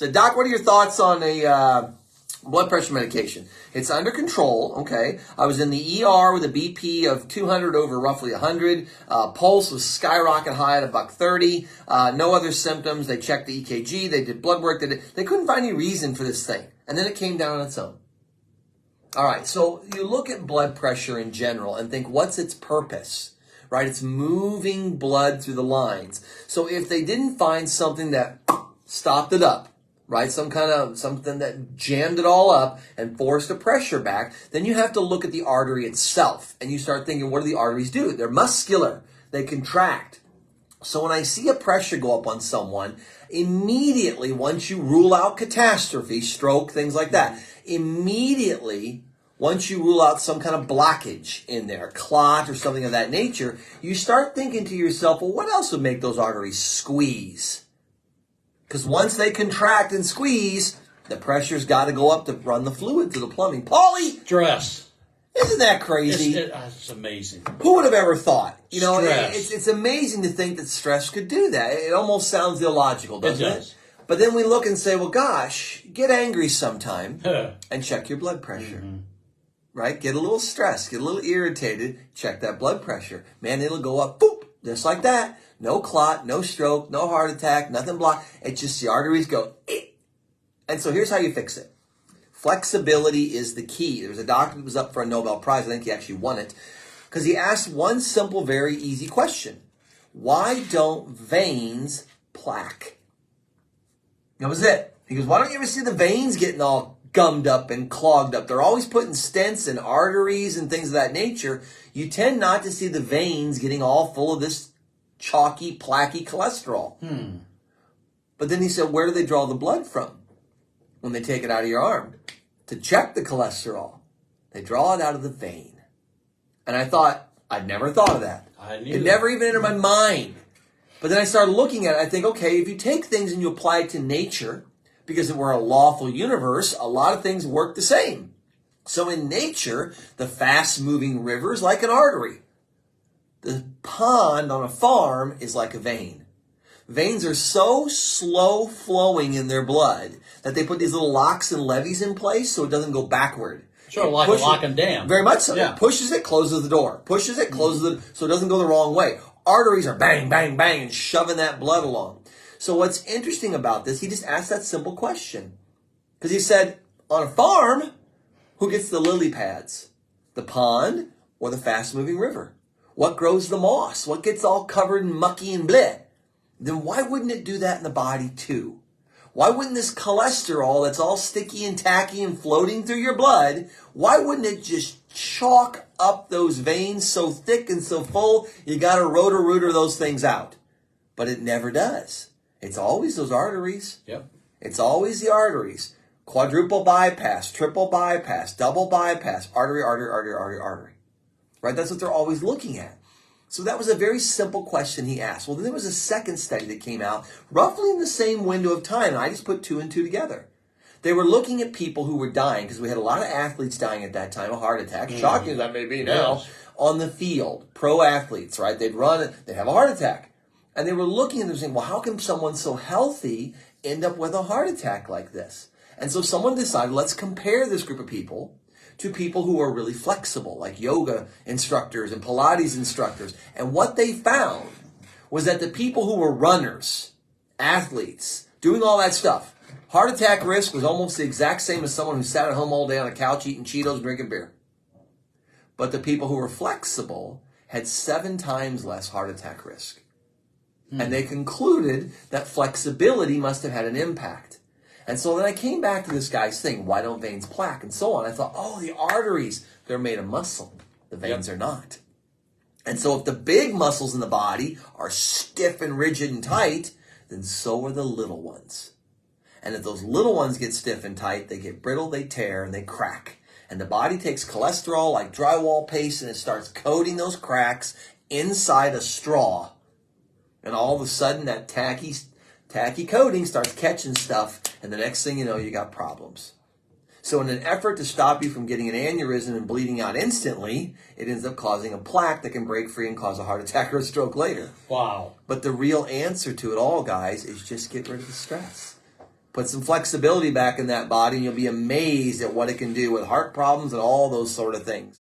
Said, Doc, what are your thoughts on a blood pressure medication? It's under control, okay. I was in the ER with a BP of 200 over roughly 100. Pulse was skyrocket high at $130. No other symptoms. They checked the EKG. They did blood work. They couldn't find any reason for this thing. And then it came down on its own. All right, so you look at blood pressure in general and think, what's its purpose? Right? It's moving blood through the lines. So if they didn't find something that stopped it up, right? Something that jammed it all up and forced the pressure back, then you have to look at the artery itself. And you start thinking, what do the arteries do? They're muscular. They contract. So when I see a pressure go up on someone, immediately, once you rule out catastrophe, stroke, things like that, immediately, once you rule out some kind of blockage in there, clot or something of that nature, you start thinking to yourself, well, what else would make those arteries squeeze? Because once they contract and squeeze, the pressure's got to go up to run the fluid to the plumbing. Paulie! Stress. Isn't that crazy? It's amazing. Who would have ever thought? You know, Stress. it's amazing to think that stress could do that. It almost sounds illogical, doesn't It does. But then we look and say, well, gosh, get angry sometime and check your blood pressure. Mm-hmm. Right? Get a little stressed, get a little irritated, check that blood pressure. Man, it'll go up, boop, just like that. No clot, no stroke, no heart attack, nothing blocked. It's just the arteries go, eh. And so here's how you fix it. Flexibility is the key. There was a doctor that was up for a Nobel Prize. I think he actually won it. Because he asked one simple, very easy question. Why don't veins plaque? That was it. He goes, why don't you ever see the veins getting all gummed up and clogged up? They're always putting stents and arteries and things of that nature. You tend not to see the veins getting all full of this chalky, plaquey cholesterol. But then he said, where do they draw the blood from when they take it out of your arm? To check the cholesterol, they draw it out of the vein. And I thought, I'd never thought of that. It never even entered my mind. But then I started looking at it. I think, okay, if you take things and you apply it to nature, because we're a lawful universe, a lot of things work the same. So in nature, the fast-moving river is like an artery. The pond on a farm is like a vein. Veins are so slow flowing in their blood that they put these little locks and levees in place so it doesn't go backward. Sort of like a lock and dam. Very much so. Yeah. It pushes it, closes the door. Pushes it, closes it, so it doesn't go the wrong way. Arteries are bang, bang, bang, and shoving that blood along. So what's interesting about this, he just asked that simple question. Because he said, on a farm, who gets the lily pads? The pond or the fast-moving river? What grows the moss? What gets all covered and mucky and bleh? Then why wouldn't it do that in the body too? Why wouldn't this cholesterol that's all sticky and tacky and floating through your blood, why wouldn't it just chalk up those veins so thick and so full, you got to roto-rooter those things out? But it never does. It's always those arteries. Yep. It's always the arteries. Quadruple bypass, triple bypass, double bypass, artery, artery, artery, artery, artery. Right? That's what they're always looking at. So that was a very simple question he asked. Well, then there was a second study that came out roughly in the same window of time. And I just put two and two together. They were looking at people who were dying, because we had a lot of athletes dying at that time, a heart attack, shocking as that may be now, on the field. Pro athletes, right? They'd run, they'd have a heart attack. And they were looking and they were saying, well, how can someone so healthy end up with a heart attack like this? And so someone decided, let's compare this group of people to people who are really flexible, like yoga instructors and Pilates instructors. And what they found was that the people who were runners, athletes, doing all that stuff, heart attack risk was almost the exact same as someone who sat at home all day on a couch eating Cheetos, drinking beer. But the people who were flexible had 7 times less heart attack risk. And they concluded that flexibility must have had an impact. And so then I came back to this guy's thing, why don't veins plaque, and so on. I thought, oh, the arteries, they're made of muscle. The veins are not. And so if the big muscles in the body are stiff and rigid and tight, then so are the little ones. And if those little ones get stiff and tight, they get brittle, they tear, and they crack. And the body takes cholesterol like drywall paste, and it starts coating those cracks inside a straw. And all of a sudden, that tacky coating starts catching stuff, and the next thing you know, you got problems. So in an effort to stop you from getting an aneurysm and bleeding out instantly, it ends up causing a plaque that can break free and cause a heart attack or a stroke later. Wow. But the real answer to it all, guys, is just get rid of the stress. Put some flexibility back in that body, and you'll be amazed at what it can do with heart problems and all those sort of things.